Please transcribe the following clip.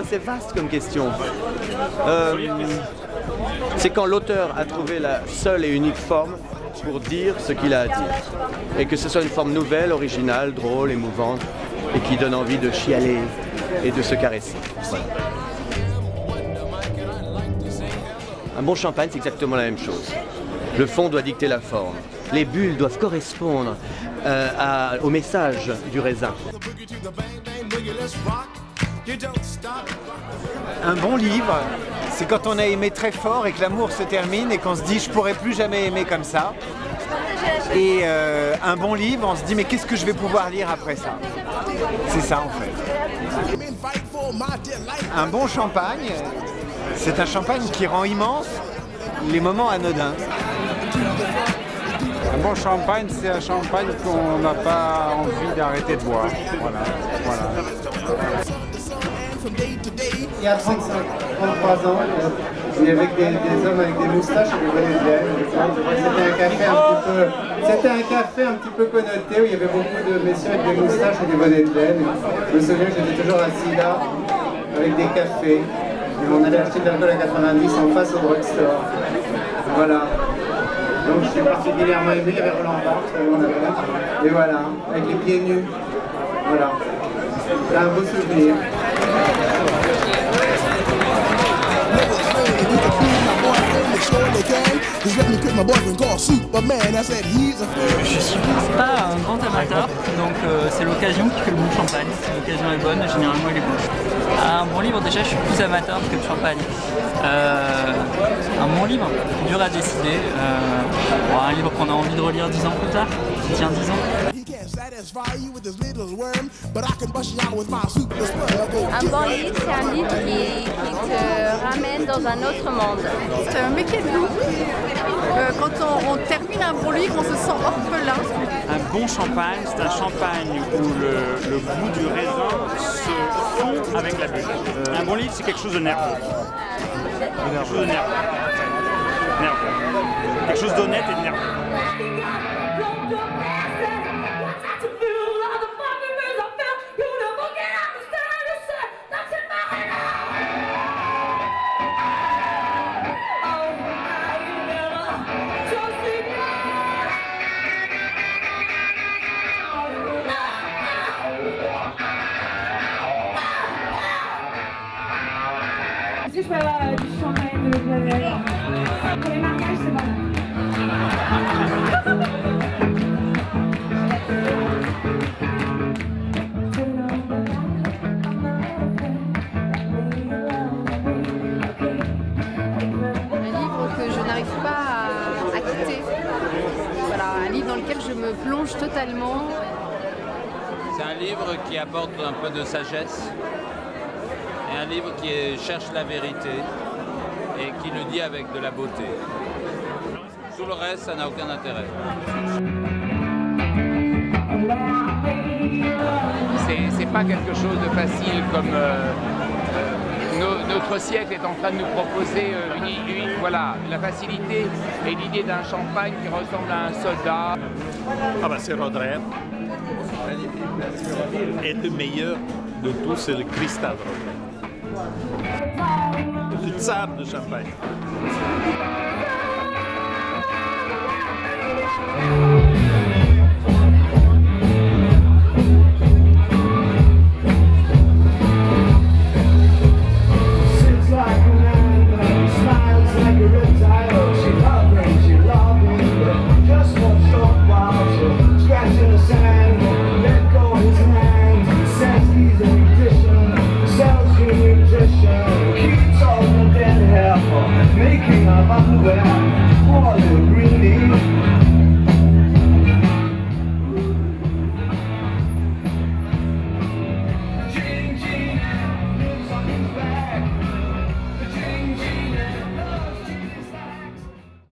C'est vaste comme question. C'est quand l'auteur a trouvé la seule et unique forme pour dire ce qu'il a à dire. Et que ce soit une forme nouvelle, originale, drôle, émouvante, et qui donne envie de chialer et de se caresser. Voilà. Un bon champagne, c'est exactement la même chose. Le fond doit dicter la forme. Les bulles doivent correspondre au message du raisin. Un bon livre, c'est quand on a aimé très fort et que l'amour se termine et qu'on se dit je pourrais plus jamais aimer comme ça. Et un bon livre, on se dit mais qu'est-ce que je vais pouvoir lire après ça? C'est ça en fait. Un bon champagne, c'est un champagne qui rend immense les moments anodins. Un bon champagne, c'est un champagne qu'on n'a pas envie d'arrêter de boire. Voilà. Il y a 33 ans, il y avait des hommes avec des moustaches et des bonnets de laine. C'était un café un petit peu connoté où il y avait beaucoup de messieurs avec des moustaches et des bonnets de laine. Je me souviens que j'étais toujours assis là avec des cafés. Et on allait acheter de l'alcool à 90 en face au drugstore. Voilà. Donc je suis particulièrement aimé, il y avait Roland Barthes, et voilà, avec les pieds nus. Voilà. C'est un beau souvenir. Je suis pas un grand amateur, donc c'est l'occasion qui fait le bon champagne. Si l'occasion est bonne, généralement il est bon. Un bon livre, déjà je suis plus amateur que le champagne. Un bon livre, dur à décider. Un livre qu'on a envie de relire 10 ans plus tard, qui tient 10 ans. Un bon livre, c'est un livre qui te ramène dans un autre monde. C'est un métier de loup. Quand on termine un bon livre, on se sent orphelin. Un bon champagne, c'est un champagne où le goût du raisin se fond avec la bulle. Un bon livre, c'est quelque chose de nerveux. Quelque chose de nerveux. Quelque chose d'honnête et de nerveux. Est-ce que je peux avoir du champagne de Clavel? Pour les mariages, c'est bon. Un livre que je n'arrive pas à quitter. Voilà, un livre dans lequel je me plonge totalement. C'est un livre qui apporte un peu de sagesse. Et un livre qui cherche la vérité et qui le dit avec de la beauté. Tout le reste, ça n'a aucun intérêt. C'est pas quelque chose de facile comme notre siècle est en train de nous proposer voilà, la facilité et l'idée d'un champagne qui ressemble à un soldat. Ah ben c'est Roederer. Et le meilleur de tous, c'est le Cristal. Le tsar de champagne.